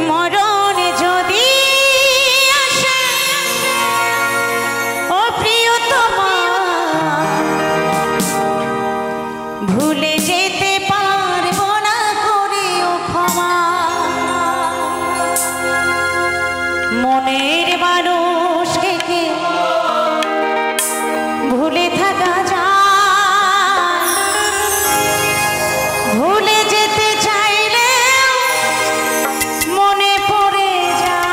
মরণ যদি আসে ও প্রিয়তমা, ভুলে যেতে পারবো না করিও ক্ষমা। মনের মানুষকে কে ভুলে থাকা যায়, ভুলে যেতে চাইলে মনে পড়ে যায়।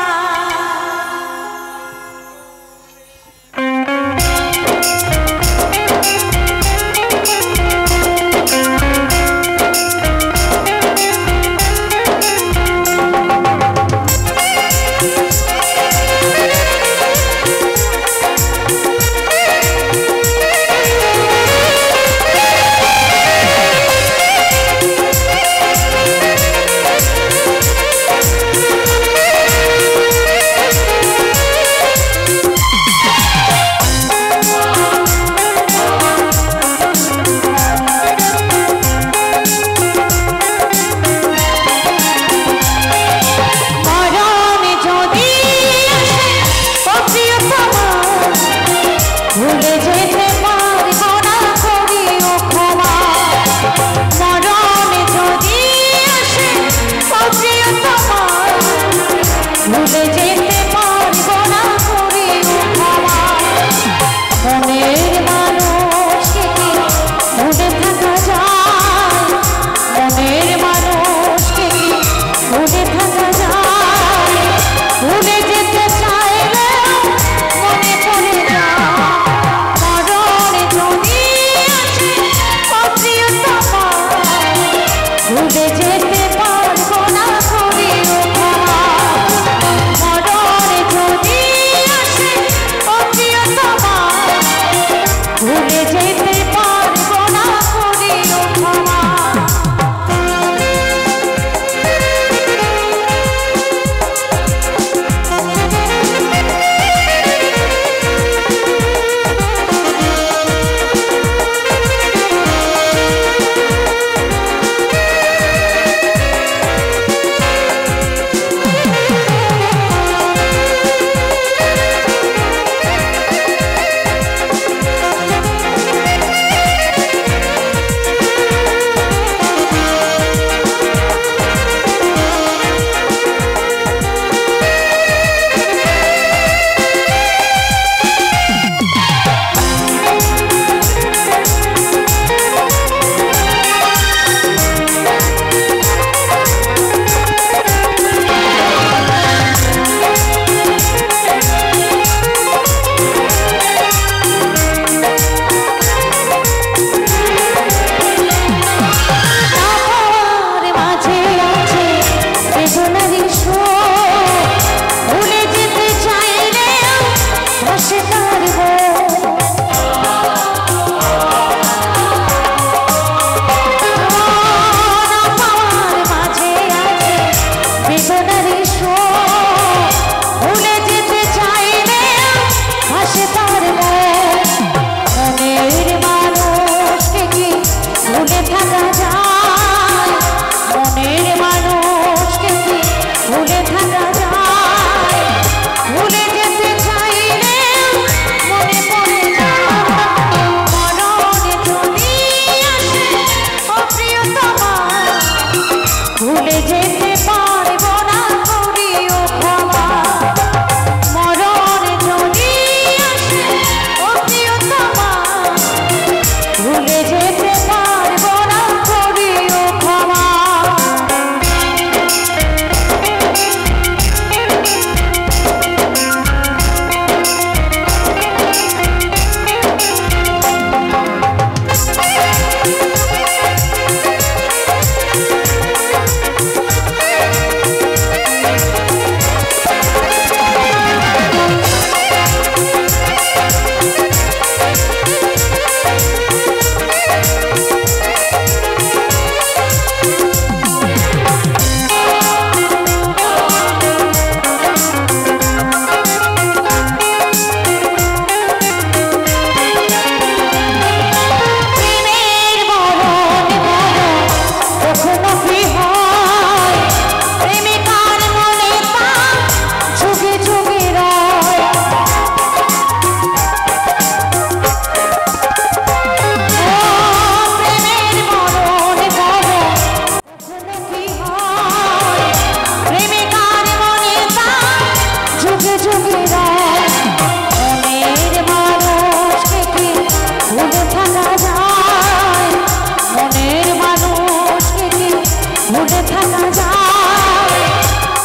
মনে থাকা যায়,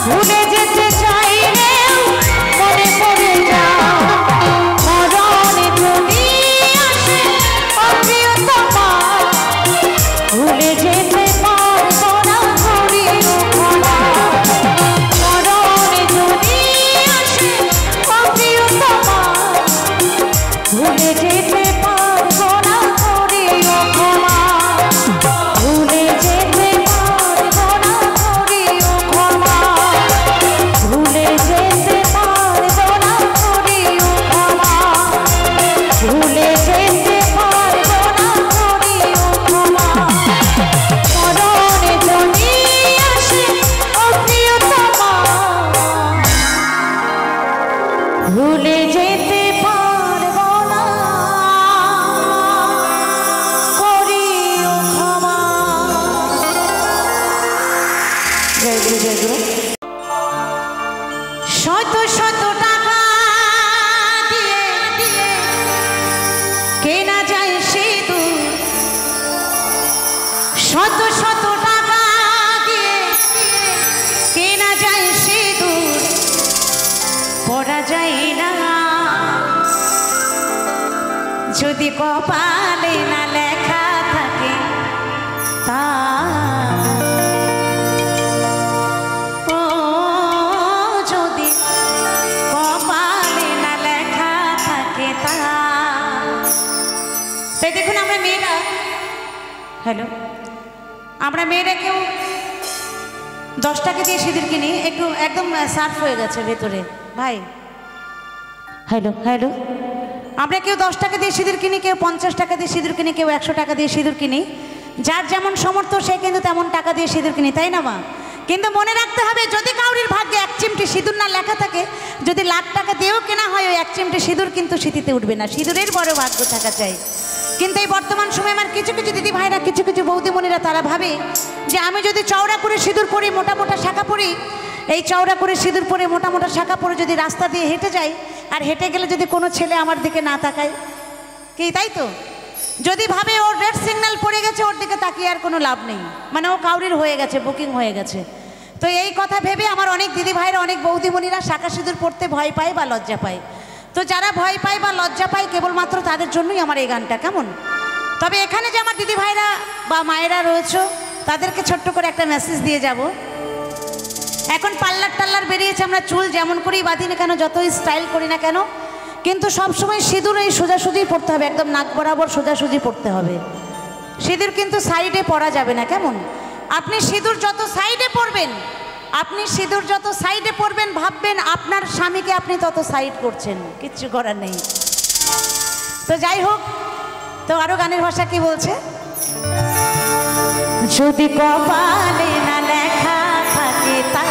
ভুলে যেতে চাইলে মনে পড়ে যায়। মরণে যদি আসে অপ্রিয়তমা, ভুলে যেতে পারবো না করিও ক্ষমা। মরণে যদি আসে অপ্রিয়তমা, ভুলে যেতে পারবো না করিও ক্ষমা। ভুলে যেতে পারবো না করিও ক্ষমা। ভুলে যেতে পারবো না করিও ক্ষমা। ভুলে যেতে পারবো না করিও ক্ষমা। মরণে যদি আসে অপ্রিয়তমা, ভুলে যেতে পারবো না করিও ক্ষমা। জয় গুরু, জয় গুরু। শত শত টাকা দিয়ে কেনা যায় সিঁদুর, শত শত টাকা দিয়ে কেনা যায় সিঁদুর, পড়া যায় না যদি কপালে না লেখা থাকে তা। ও যদি কপালে না লেখা থাকে তা। তাই দেখুন আমরা মেয়েরা, হ্যালো, আমরা মেয়েরা কেউ 10 টাকা দিয়ে সিঁদুর কিনি, একটু একদম সার্ফ হয়ে গেছে ভেতরে ভাই। হ্যালো হ্যালো, আমরা কেউ 10 টাকা দিয়ে সিঁদুর কিনি, কেউ 50 টাকা দিয়ে সিঁদুর কিনি, কেউ 100 টাকা দিয়ে সিঁদুর কিনি। যার যেমন সামর্থ্য সে কিন্তু তেমন টাকা দিয়ে সিঁদুর কিনি, তাই না মা? কিন্তু মনে রাখতে হবে, যদি কাউরির ভাগ্যে 1 চিমটি সিঁদুর না লেখা থাকে, যদি লাখ টাকা দিয়েও কেনা হয়, ওই 1 চিমটি সিঁদুর কিন্তু স্মৃতিতে উঠবে না। সিঁদুরের বড় ভাগ্য থাকা চাই। কিন্তু এই বর্তমান সময়ে আমার কিছু কিছু দিদি ভাইরা, কিছু কিছু বৌদিমণিরা তারা ভাবে যে আমি যদি চওড়া করে সিঁদুর পরি, মোটা মোটা শাখা পরি, এই চওড়া করে সিঁদুর পরে মোটা মোটা শাখা পরে যদি রাস্তা দিয়ে হেঁটে যাই, আর হেঁটে গেলে যদি কোনো ছেলে আমার দিকে না তাকায়, কি তাই তো? যদি ভাবে ওর রেড সিগন্যাল পড়ে গেছে, ওর দিকে তাকিয়ে আর কোনো লাভ নেই, মানে ও কাউরির হয়ে গেছে, বুকিং হয়ে গেছে। তো এই কথা ভেবে আমার অনেক দিদি ভাইরা, অনেক বৌদিমণিরা শাখা সিঁদুর পড়তে ভয় পায় বা লজ্জা পায়। তো যারা ভয় পায় বা লজ্জা পায়, কেবলমাত্র তাদের জন্যই আমার এই গানটা, কেমন? তবে এখানে যে আমার দিদি ভাইরা বা মায়েরা রয়েছে, তাদেরকে ছোট্ট করে একটা মেসেজ দিয়ে যাব। এখন পার্লার টাল্লার বেরিয়েছে, আমরা চুল যেমন করেই বাঁধি না কেন, যতই স্টাইল করি না কেন, কিন্তু সবসময় সিঁদুর এই সোজাসুজি পড়তে হবে, একদম নাক বরাবর সোজাসুজি পড়তে হবে। সিঁদুর কিন্তু সাইডে পরা যাবে না, কেমন? আপনি সিঁদুর যত সাইডে পরবেন, আপনি সিঁদুর যত সাইডে পরবেন, ভাববেন আপনার স্বামীকে আপনি তত সাইড করছেন, কিচ্ছু করার নেই। তো যাই হোক, তো আরো গানের ভাষা কি বলছে? যদি কপালে না লেখা থাকে তা,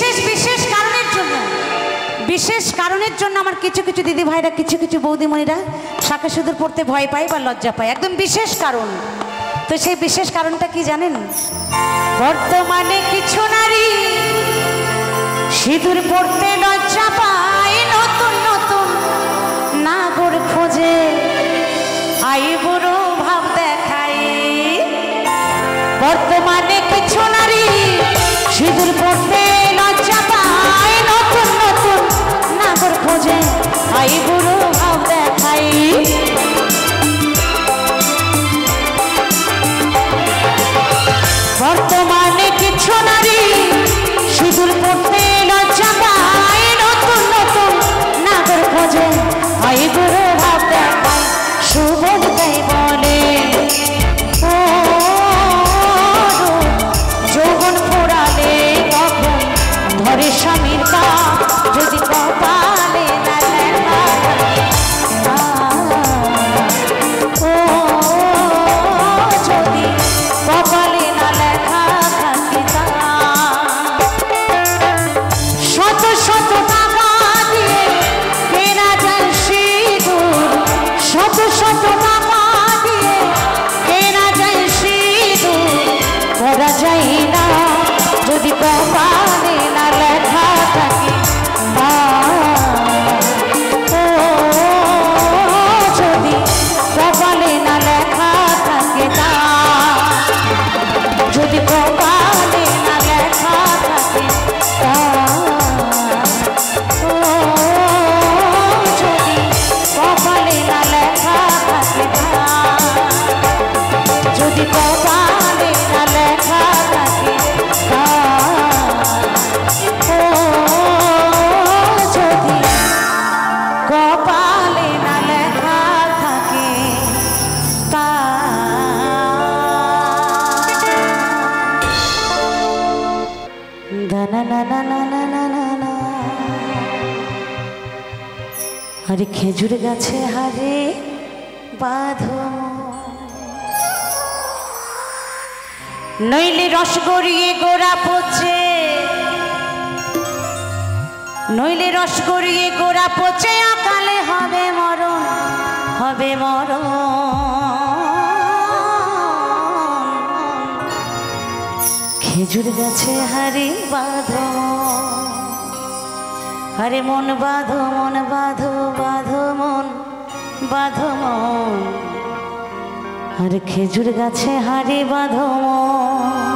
বিশেষ বিশেষ কারণের জন্য, বিশেষ কারণের জন্য আমার কিছু কিছু দিদি ভাইরা, কিছু কিছু বৌদিমণিরা শাঁখা সিঁদুর পড়তে ভয় পায় বা লজ্জা পায়, একদম বিশেষ কারণ। তো সেই বিশেষ কারণটা কি জানেন? বর্তমানে কিছু নারী সিঁদুর পড়তে লজ্জা পায়, নতুন নতুন নাগর খোঁজে, আইবুড়ো ভাব দেখায়। বর্তমানে কিছু নারী সিঁদুর পড়তে লজ্জা পায়, নতুন নতুন নাগর খোঁজে, আইবুড়ো ভাব দেখায়। বর্তমানে কিছু নারী সিঁদুর পড়তে লজ্জা পায়, নতুন নতুন নাগর খোঁজে, আইবুড়ো ভাব দেখায়। সুবোধটাই বলে ও যৌবন পোড়ালে কখন ধরে স্বামীর পা, যদি কপালে না লেখা ও যদি কপালে না লেখা থাকে তা। শত শত টাকা দিয়ে কেনা যায় সিঁদুর, শত শত টাকা দিয়ে কেনা যায় সিঁদুর, করা যায় না যদি কপালে না লেখা থাকে তা। ও যদি কপালে না লেখা থাকে তা, যদি কপালে না লেখা থাকে তা। ও যদি কপালে না লেখা থাকে তা, যদি কপালে না লেখা থাকে তা। ও যদি কপালে না লেখা থাকে তা। আরে খেজুর গাছে হারে বাঁধো, নইলে রস গড়িয়ে গোড়া পচে, নইলে রস গড়িয়ে গোড়া পচে, আকালে হবে মরণ, হবে মরণ। খেজুর গাছে হারে বাঁধো, আরে মন বাঁধো, মন বাঁধো, বাঁধো মন, বাঁধো মন, আরে খেজুর গাছে হারে বাঁধো মন।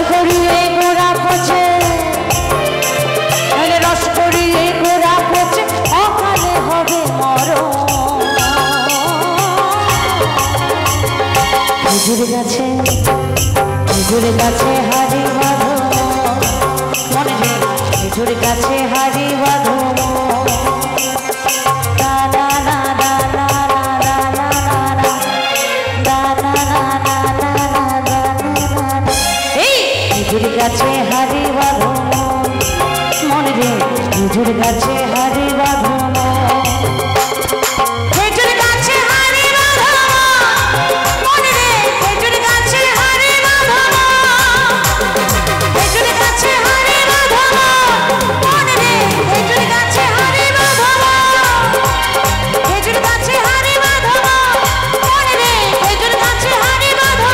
করিয়ে গোড়া পচে, রস করিয়ে গোড়া পচে অকালে হবে মরণ। খেজুর গাছে হাড়ি বাঁধো মনে রে, খেজুর গাছে হাড়ি বাঁধো। খেজুর গাছে হাড়ি বাঁধো মনে রে, খেজুর গাছে হাড়ি বাঁধো। খেজুর গাছে হাড়ি বাঁধো মনে রে, খেজুর গাছে হাড়ি বাঁধো। খেজুর গাছে হাড়ি বাঁধো মনে রে, খেজুর গাছে হাড়ি বাঁধো। খেজুর গাছে হাড়ি বাঁধো মনে রে, খেজুর গাছে হাড়ি বাঁধো।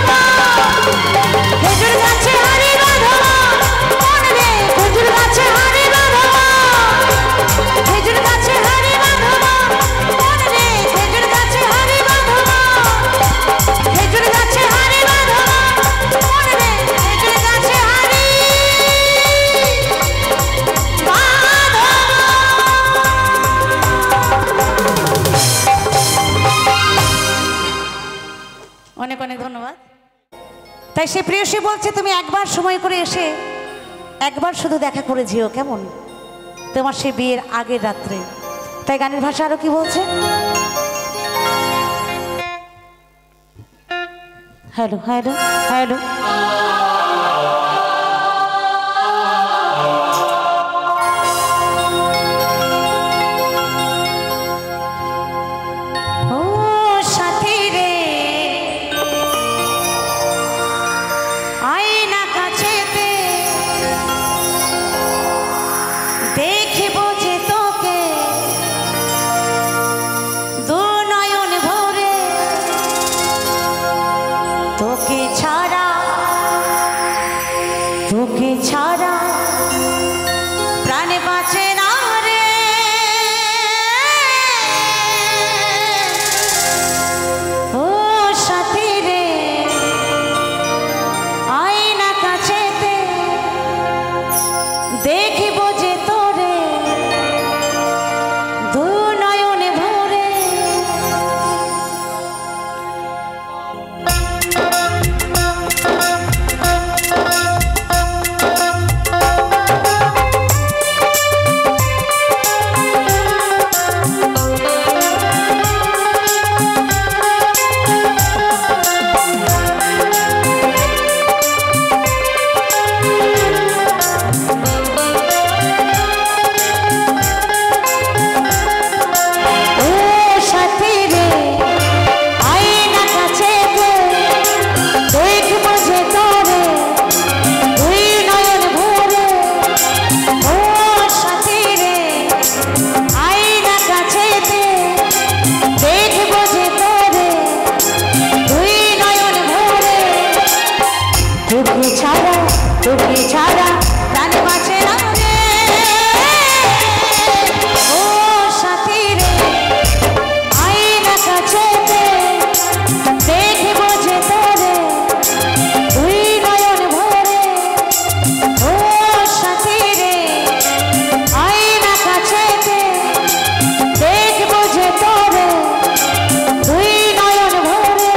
খেজুর গাছে হাড়ি বাঁধো মনে রে, খেজুর গাছে হাড়ি বাঁধো। খেজুর গাছে হাড়ি বাঁধো মনে রে, খেজুর গাছে হাড়ি বাঁধো। খেজুর গাছে হাড়ি বাঁধো মনে রে, খেজুর গাছে হাড়ি বাঁধো। অনেক অনেক ধন্যবাদ। তাই সে প্রিয়সী বলছে তুমি একবার সময় করে এসে একবার শুধু দেখা করে যেও, কেমন তোমার সে বিয়ের আগের রাত্রে। তাই গানের ভাষা আরো কি বলছে, হ্যালো হ্যালো হ্যালো। ও সাথী রে আয়না কাছেতে দেখিব যে তোকে দু নয়ন ভরে, তোকে ছাড়া প্রাণে বাঁচে না রে। ও সাথী রে আয়না কাছেতে দেখিব যে তোরে দু নয়নে ভরে। তোকে ছাড়া প্রাণে বাঁচে না রে। ও সাথী রে আয়না কাছেতে দেখিব যে তোরে দুই নয়ন ভরে। ও সাথী রে আয়না কাছেতে দেখিব যে তোরে দুই নয়ন ভরে।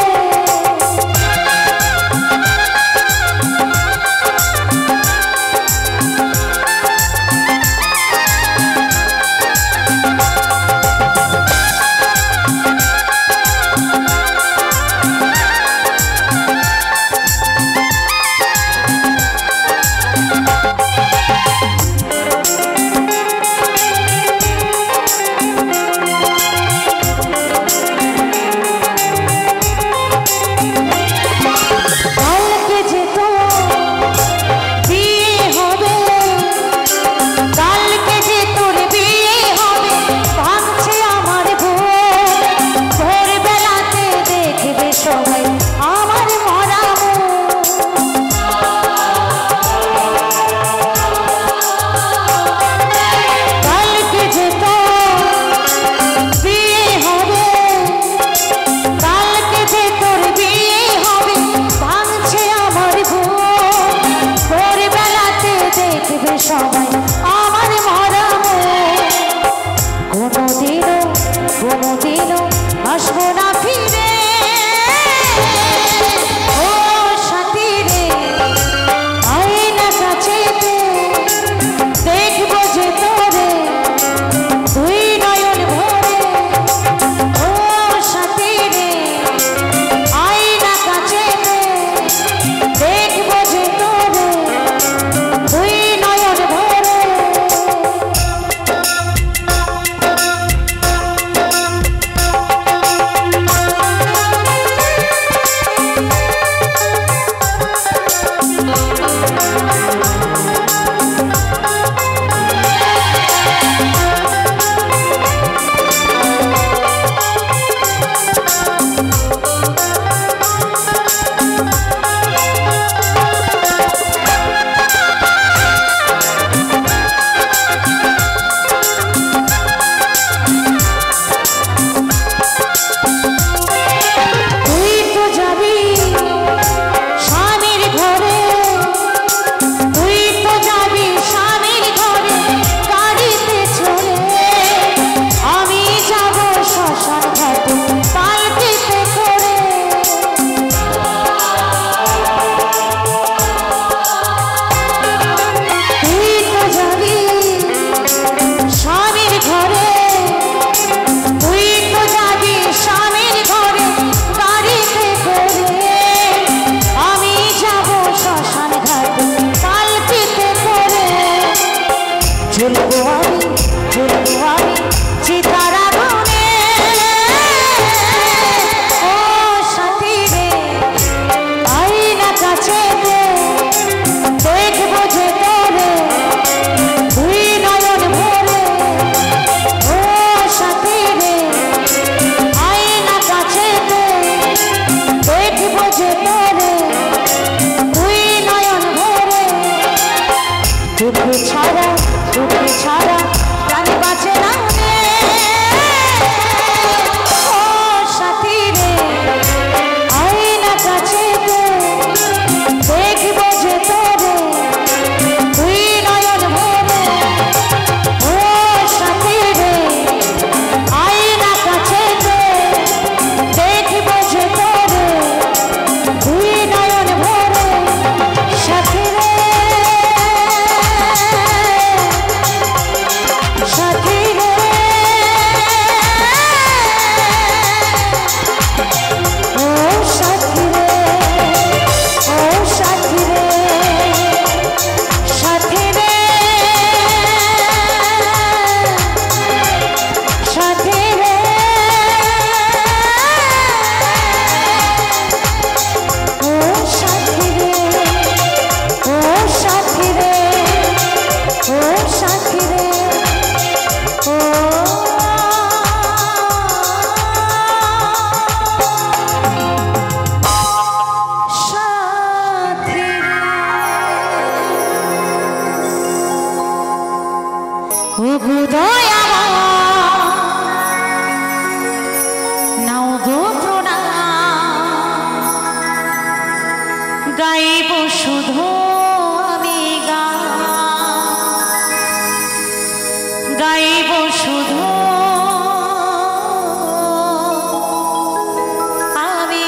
সবাই আমার মরম কোনোদিনও আসবো না ফিরে ও সাথী রে আয়না কাছেতে দেখবো যে তোরে তুই নয়ন ভরে ও সাথী রে আয়না কাছেতে দেখবো যে তোরে তুই নয়ন ভরে ছাড়া প্রাণ বাঁচে না ও সাথী রে আয়না কাছেতে দেখবো যে তোরে তুই নয়ন ভরে ও সাথী রে আয়না কাছেতে দেখবো যে তোরে তুই নয়ন ভরে সাথী রে গাইব শুধু আমি গাইব শুধু আমি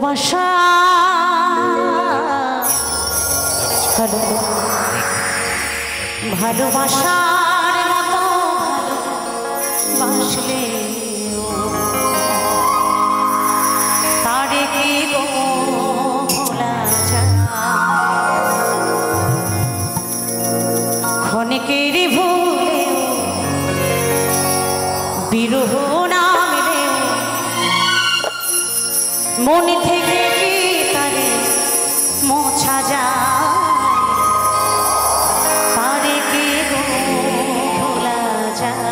ভালোবাসা ভালোবাসার মতো ভালোবাসলে তারে কি গো ভোলা যায় ক্ষণিকের ভুলে বিরহ নামে মন থেকে কি তারে মোছা যায় তারে কি গো ভোলা যায়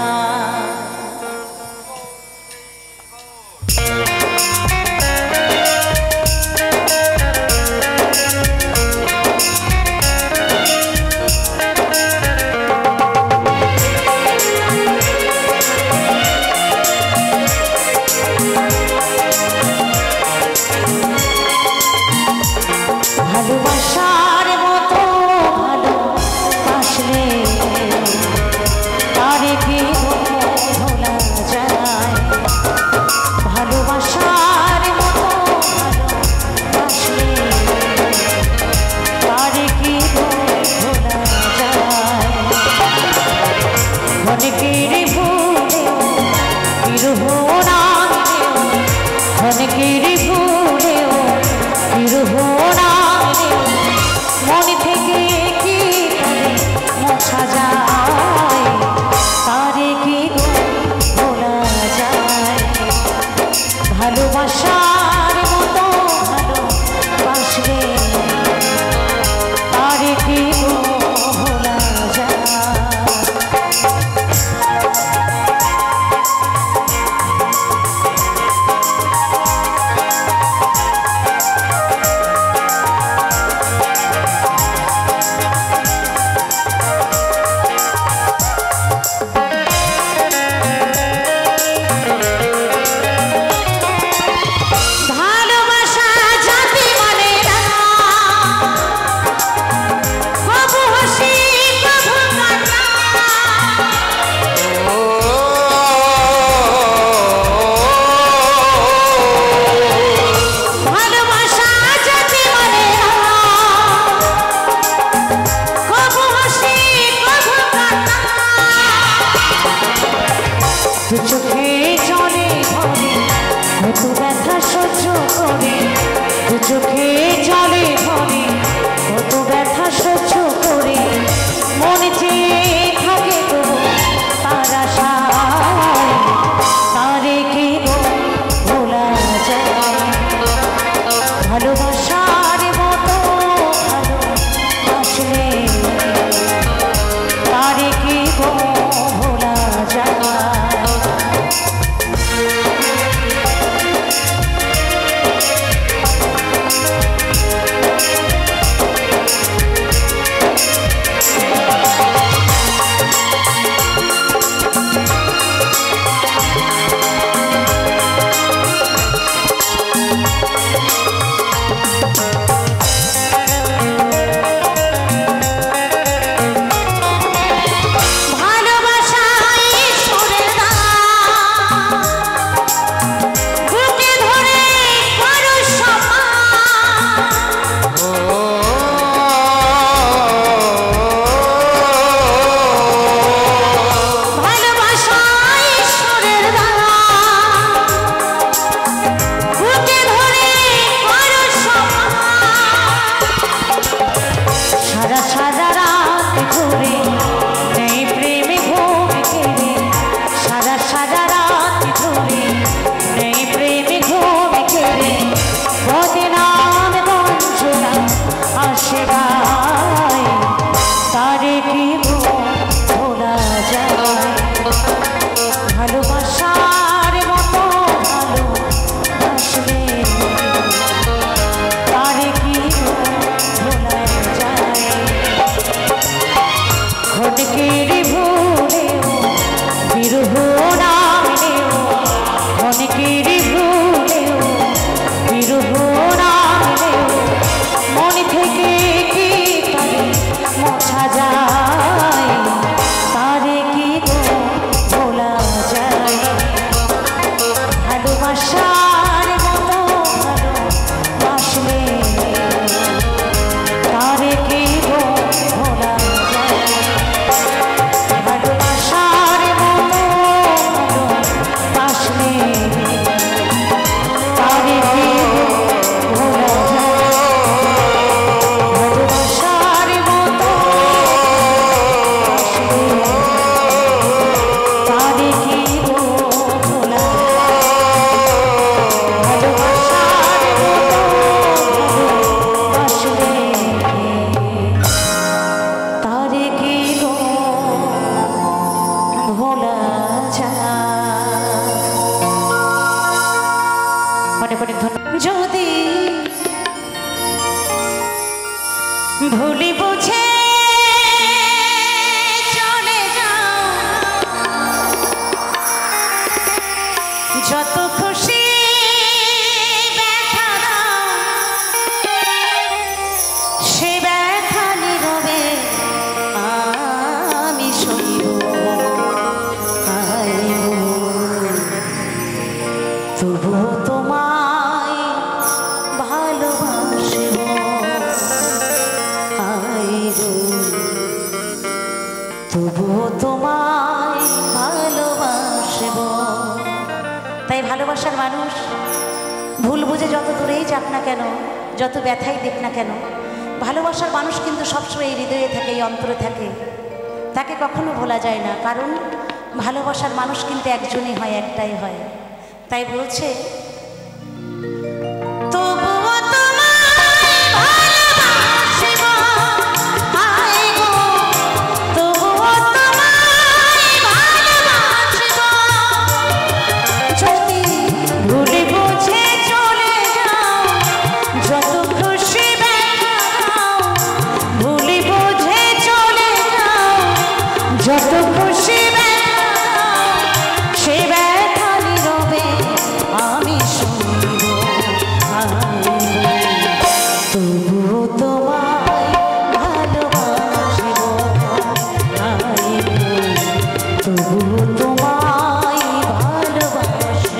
তবুও তোমায় ভালোবাসব। তাই ভালোবাসার মানুষ ভুল বুঝে যত দূরেই যাক না কেন, যত ব্যথাই দেখ না কেন, ভালোবাসার মানুষ কিন্তু সবসময় এই হৃদয়ে থাকে, এই অন্তরে থাকে, তাকে কখনো ভোলা যায় না। কারণ ভালোবাসার মানুষ কিন্তু একজনই হয়, একটাই হয়। তাই বলছে যত খুশি সে ব্যথা নীরবে আমি শুনব, তবুও তোমায় ভালোবাসব, তবুও তোমায় ভালোবাসব।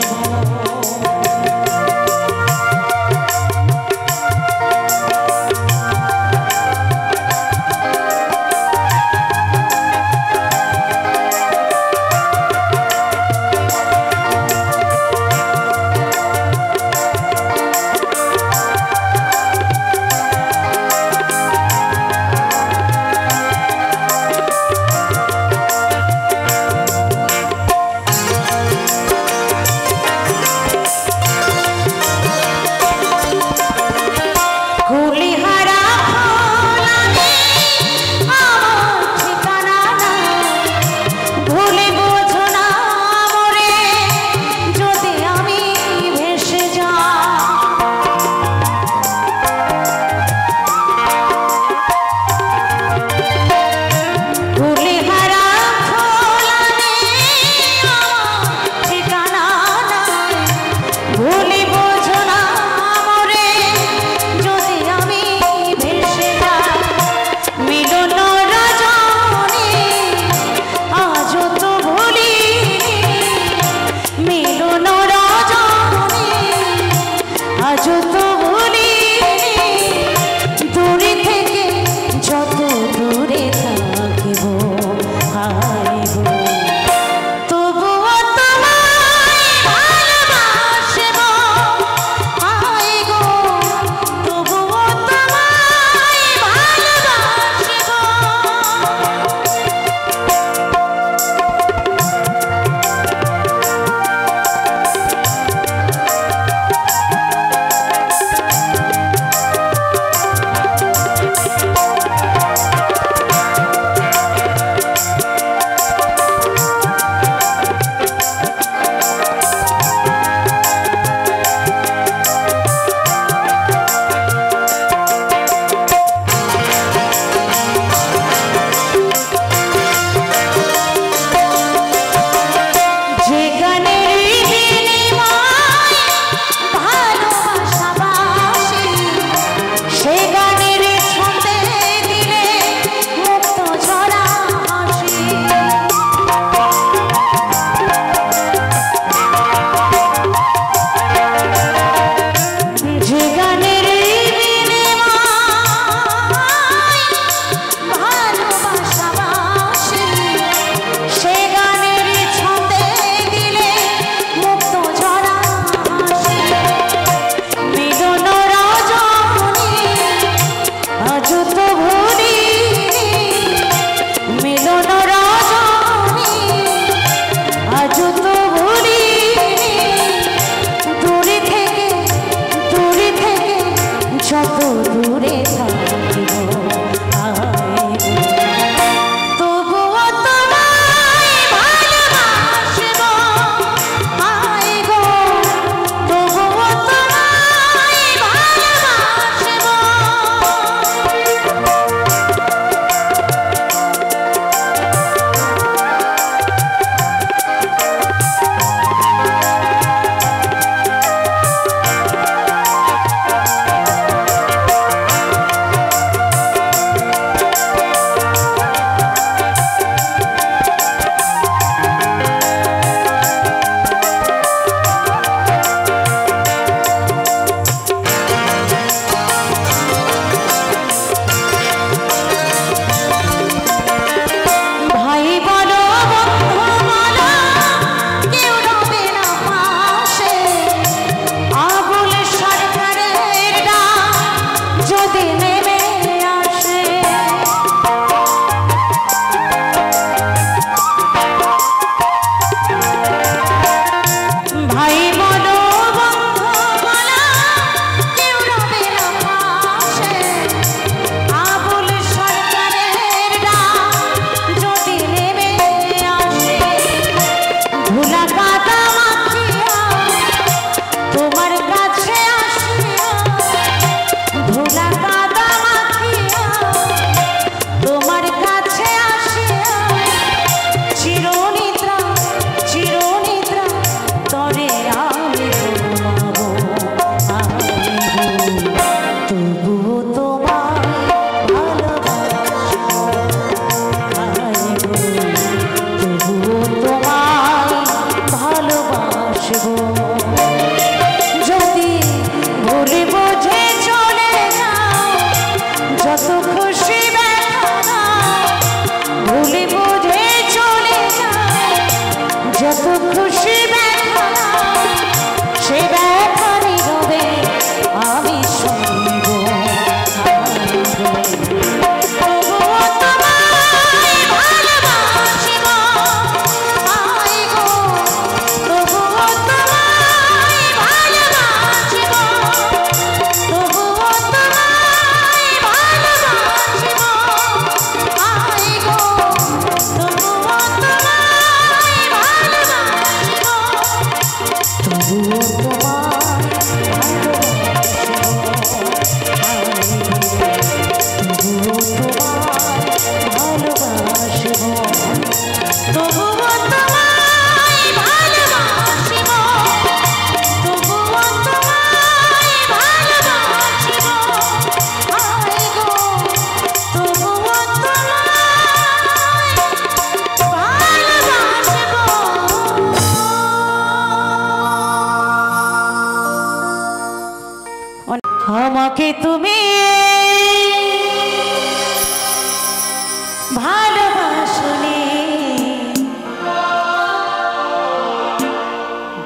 ভালোবাসলে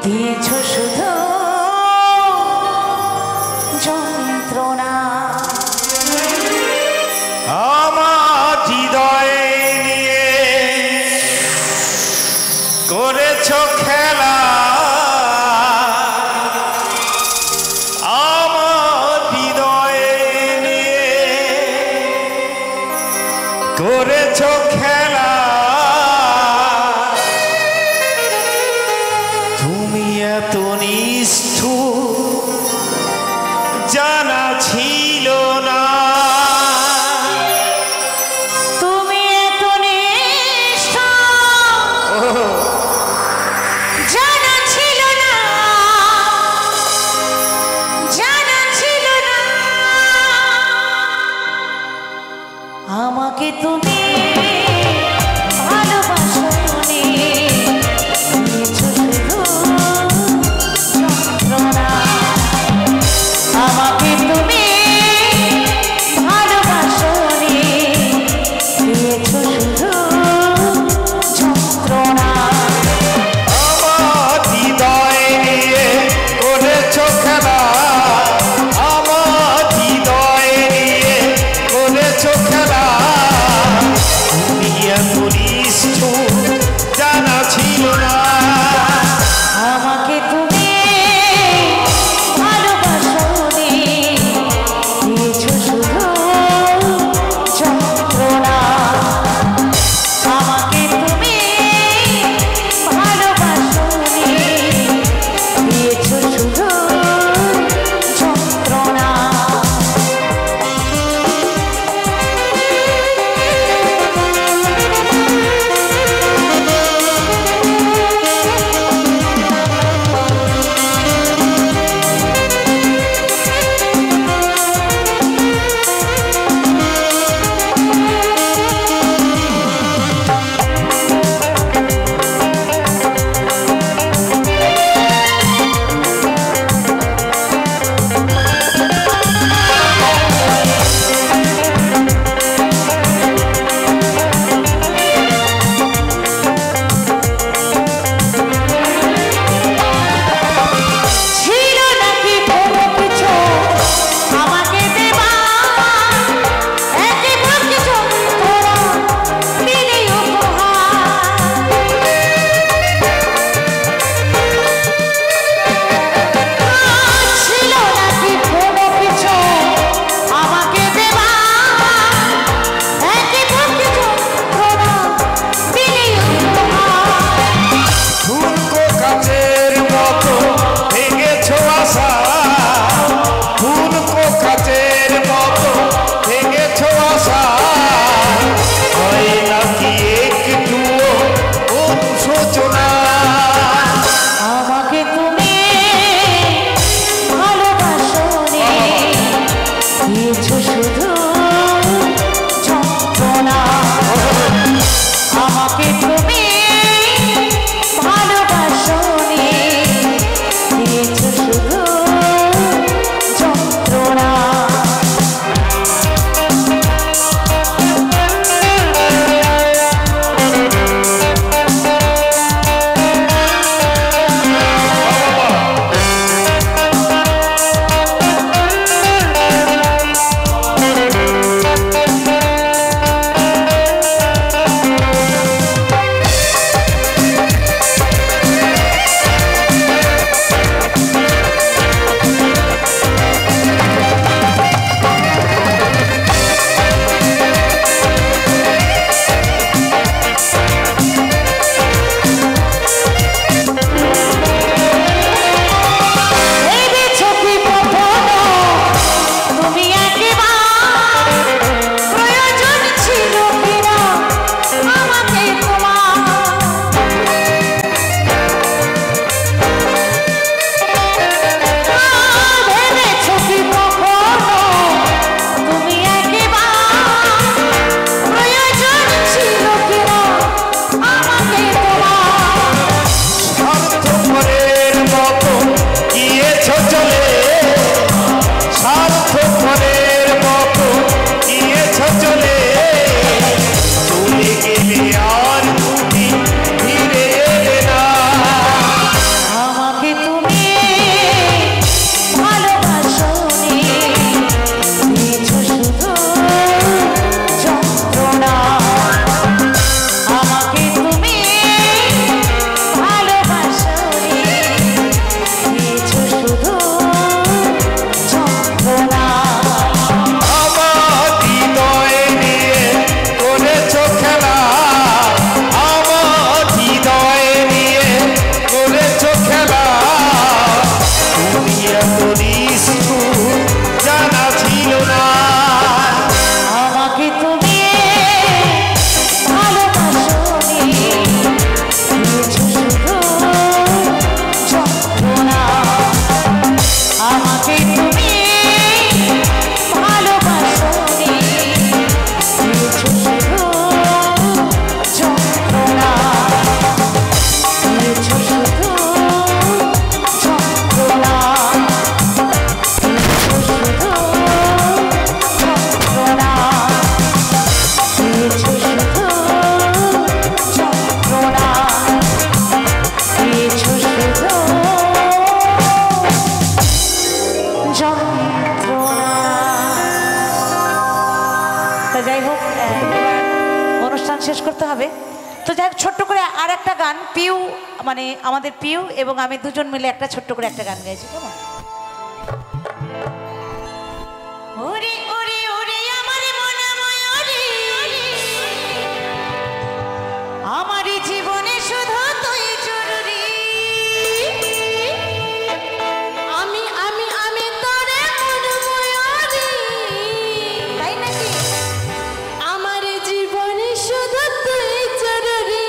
দিয়েছ শুধু যন্ত্রণা। আমার হৃদয়ে নিয়ে করেছ খেলা, আমার হৃদয়ে নিয়ে করেছ খেলা। তুমি এত নিষ্ঠুর জানা ছিল না, তুমি এত নিষ্ঠুর জানা ছিল না, জানা ছিল না। আমাকে তুমি দিয়েছো শুধু যন্ত্রণা, দিয়েছো শুধু যন্ত্রণা। তো যাই হোক, অনুষ্ঠান শেষ করতে হবে। তো যাই হোক, ছোট্ট করে আর একটা গান পিউ, মানে আমাদের পিউ এবং আমি দুজন মিলে একটা ছোট্ট করে একটা গান গাইছি, কেমন? ওরে ওরে ওরে আমার মনে ময়ূরী, আমার জীবনে শুধু তুই জরুরি। আমি আমি আমি তোরে মনে ময়ূরী, তাই নাকি? আমার জীবনে শুধু তুই জরুরি।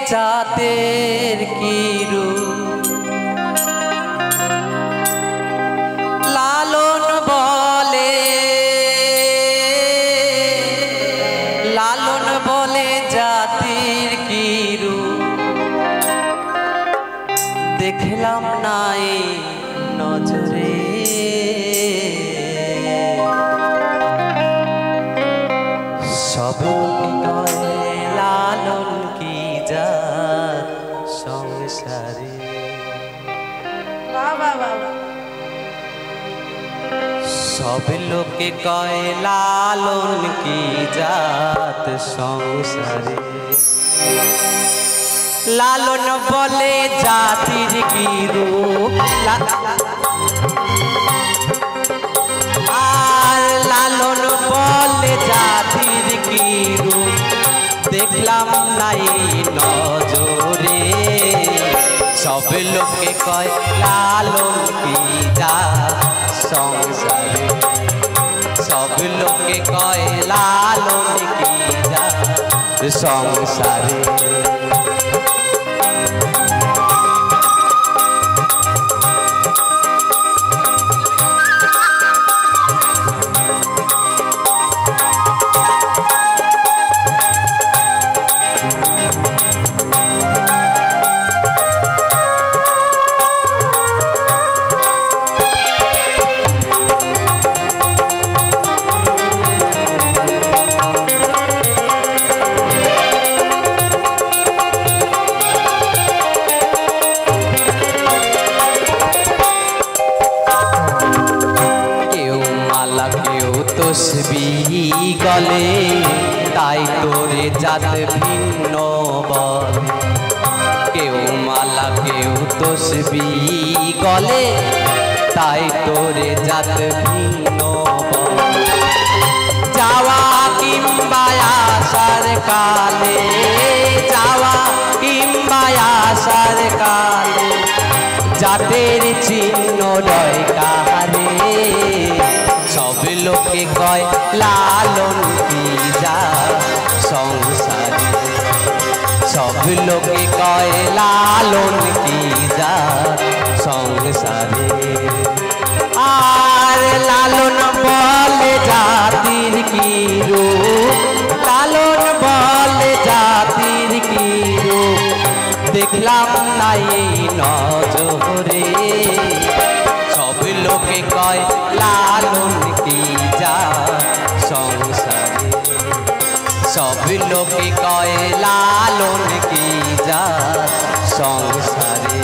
জাতের কি রূপ লালন বলে জাতির কি রূপ দেখলাম নাই নজরে সব লালন কি জাত সংসারে সব লোকে কয় লালন কি জাত সংসারে লালন বলে জাতির কি রূপ আর লালন বলে জাতির কি রূপ দেখলাম নাই নজরে সব লোকে কয় লালন কি জাত সংসারে সব লোকে কয় লালন কি জাত সংসারে তসবিহ গলে তাই তোরে জাত ভিন্ন বলে কেউ মালা কেউ তসবিহ গলে তাই তোরে জাত ভিন্ন বলে যাওয়া কিংবা আসার কালে যাওয়া কিংবা আসার কালে জাতের চিহ্ন রয় কাহারে সব লোকে কয় লালন কি জাত সংসারে সব লোকে কয় লালন কি জাত সংসারে আর লালন বলে জাতির কি রূপ লালন বলে জাতির কি রূপ দেখলাম নাই নজরে সব লোকে কয় লালন কি জাত সংসারে সব লোকে কয় লালন কি জাত সংসারে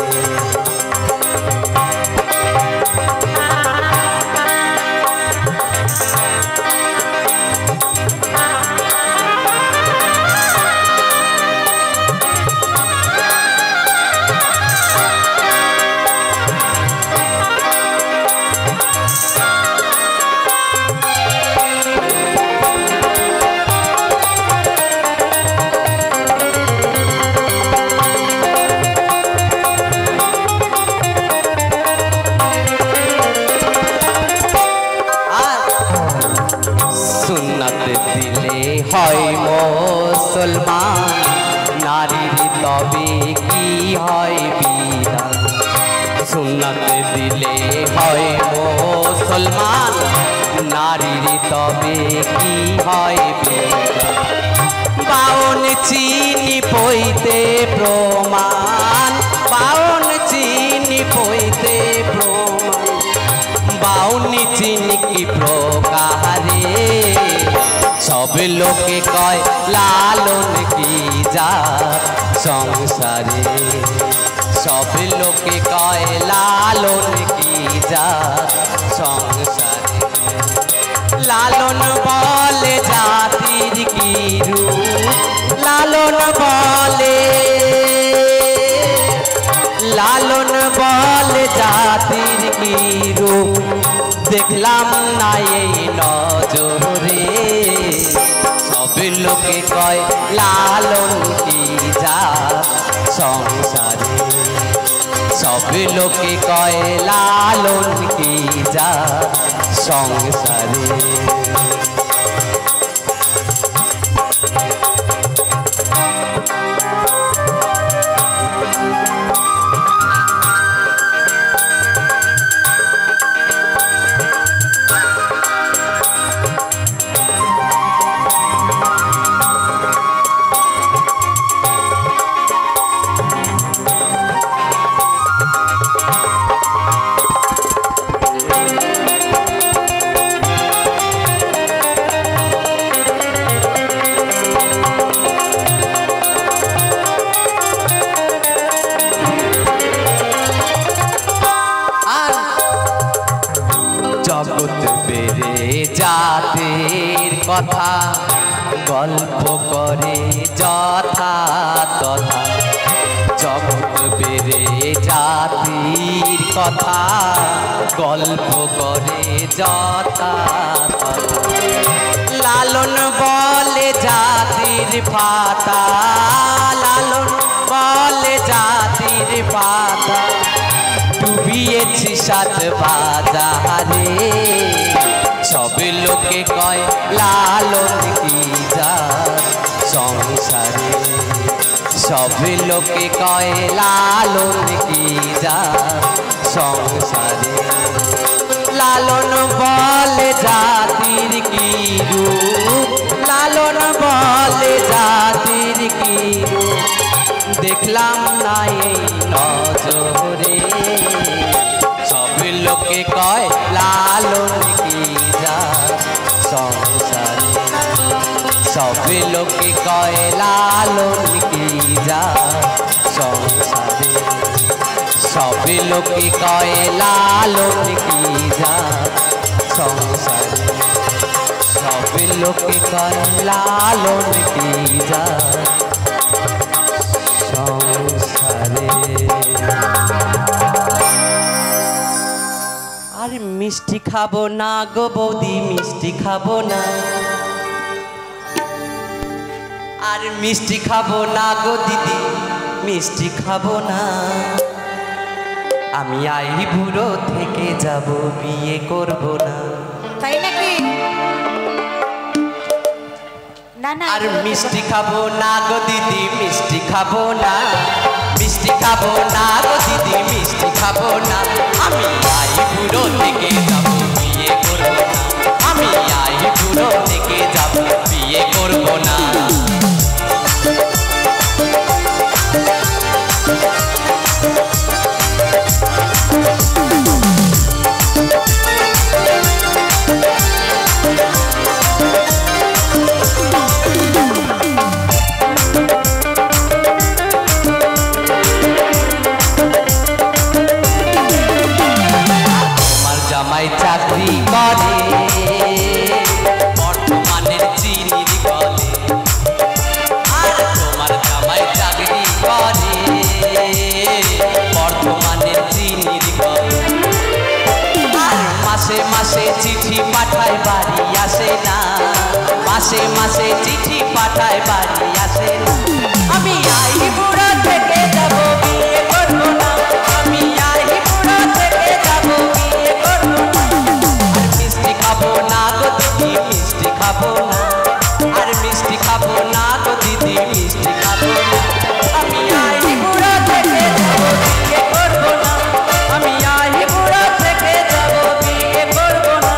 হয় মুসলমান নারীর তবে কি হয় বিধান সুন্নাত দিলে হয় মুসলমান নারীর তবে কি হয় বিধান বাউন চিনি পইতে প্রমাণ বাউন চিনি পইতে প্রমাণ বাউনি চিনি কি প্রকারে সব লোকে কয় লালন কি জাত সংসারে সব লোকে কয় লালন কি জাত সংসারে লালন বলে জাতির কি রূপ লালন বলে জাতির কি রূপ দেখলাম না এই নজরে সব লোকে কয় লালন কি জাত সংসারে সব লোকে কয় লালন কি জাত সংসারে কথা গল্প করে যথা তথা জগৎ বেড়ে জাতির কথা গল্প করে যথা তথা লালন বলে জাতির পাতা লালন বলে জাতির পাতা ডুবিয়েছি সাত বাজারে সব লোকে কয় লালন কি জাত সংসারে সব লোকে কয় লালন কি জাত সংসারে লালন বলে জাতির কি রূপ লালন বলে জাতির কি রূপ দেখলাম না এই নজরে সব লোকে কয় লালন কি জাত সংসারে সব লোকে কয় লালন কি জাত সংসারে সব লোকে কয় লালন কি জাত সংসারে সব লোকে কয় লালন কি জাত সংসারে আর মিষ্টি খাবো না গো বৌদি মিষ্টি খাবো না আর মিষ্টি খাবো না গো দিদি মিষ্টি খাবো না আমি আই বুড়ো থেকে যাব বিয়ে করব না তাই নাকি? না না আর মিষ্টি খাবো না গো দিদি মিষ্টি খাবো না মিষ্টি খাবো না গো দিদি মিষ্টি খাবো না আমি আই বুড়ো থেকে যাব বিয়ে করব না আমি আই বুড়ো থেকে যাব বিয়ে করব না জামাই চাকরি করে বর্তমানের চিনির গলে আর তোমার জামাই চাকরি করে বর্তমানের চিনির গলে আর মাসে মাসে চিঠি পাঠায় বাড়ি আসে না মাসে মাসে চিঠি পাঠায় বাড়ি আসে না আমি আই বুড়া থেকে যাব বিয়ে করবো না আমি আই বুড়া থেকে যাব বিয়ে করবো না আর মিষ্টি খাবো না গো দিদি মিষ্টি খাবো না আর মিষ্টি খাবো না গো দিদি মিষ্টি খাবো না আমি আই বুড়া থেকে যাব বিয়ে করবো না আমি আই বুড়া থেকে যাব বিয়ে করবো না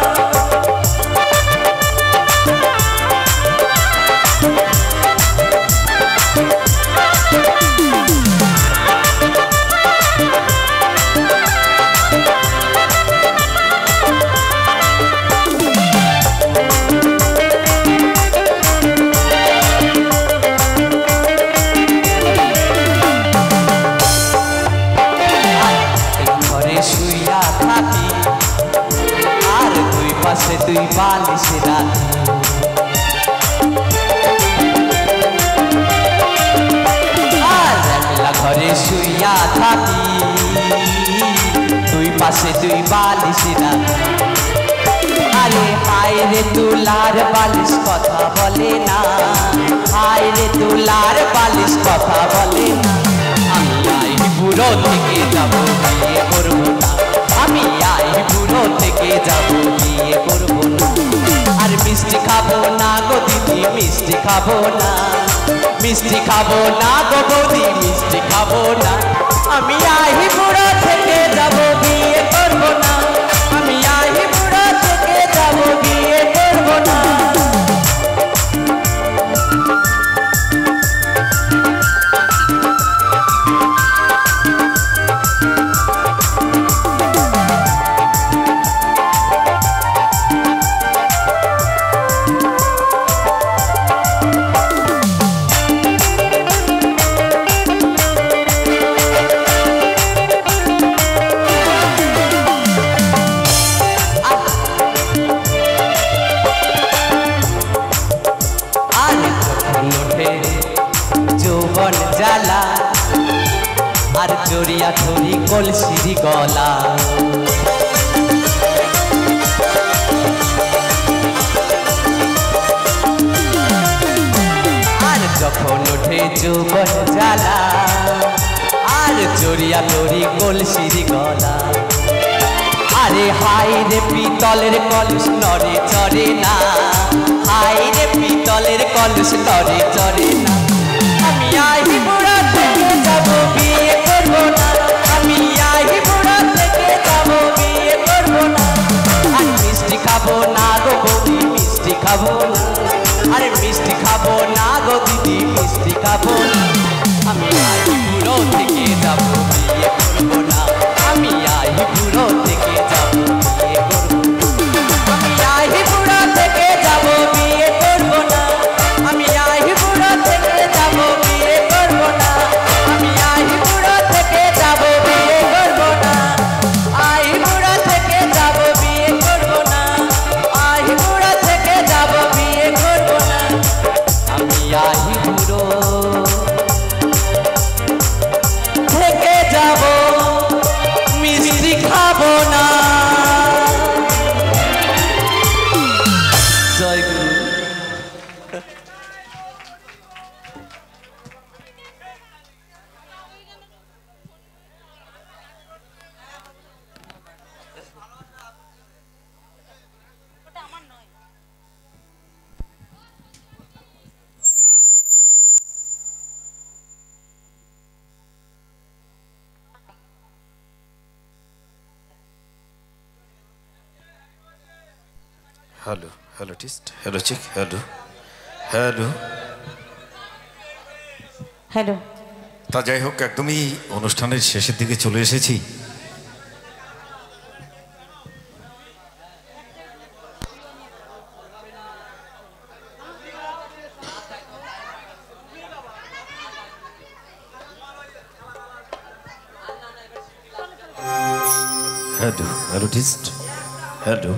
ঘরে শুইয়া থাকি আর দুই পাশে দুই বালিশ রাখি আর একলা ঘরে শুইয়া থাকি দুই পাশে দুই বালিশ রাখি আরে হায় রে তুলার বালিশ কথা বলে না হায় রে তুলার বালিশ কথা বলে না আমি আই বুড়ো থেকে যাব বিয়ে করব না আমি আই বুড়ো থেকে যাব বিয়ে করব না আর মিষ্টি খাবো না গো দিদি মিষ্টি খাবো না মিষ্টি খাবো না গো বৌদি মিষ্টি খাবো না আমি আই বুড়ো থেকে যাব বিয়ে করব না আমি আই বুড়ো থেকে যাব বিয়ে করব না কলসির গলা। আর যখন ওঠে যৌবন জ্বালা, আর জড়িয়া ধরি কলসির গলা। আরে হাই রে পিতলের কলস নড়ে চড়ে না, হাই রে পিতলের কলস নড়ে চড়ে না। আমি আহি বুড়া থেকে যাব বিয়ে করবো না, আমি আহি বুড়া থেকে যাব বিয়ে করবো না। আর মিষ্টি খাবো না গো বৌদি, মিষ্টি খাবো না। আরে মিষ্টি খাবো না গো দিদি, মিষ্টি খাবো না। আমি আহি বুড়ো থেকে যাব বিয়ে করবো না, আমি আহি বুড়ো থেকে যাব বিয়ে করবো না। আমি আহি বুড়া থেকে যাব বিয়ে করবো না, আমি আহি বুড়া থেকে যাব বিয়ে করবো না। আমি আহি বুড়া থেকে যাব বিয়ে করবো না, আহি বুড়া থেকে যাব বিয়ে করবো না, আহি বুড়া থেকে যাব বিয়ে করবো না। আমি আহি বুড়ো থেকে যাব মিষ্টি খাবো না। জয় গুরু। Hello hello test, hello check, hello hello. Hello. তা যাই হোক, একদমই অনুষ্ঠানের শেষের দিকে চলে এসেছি। Hello hello test, hello.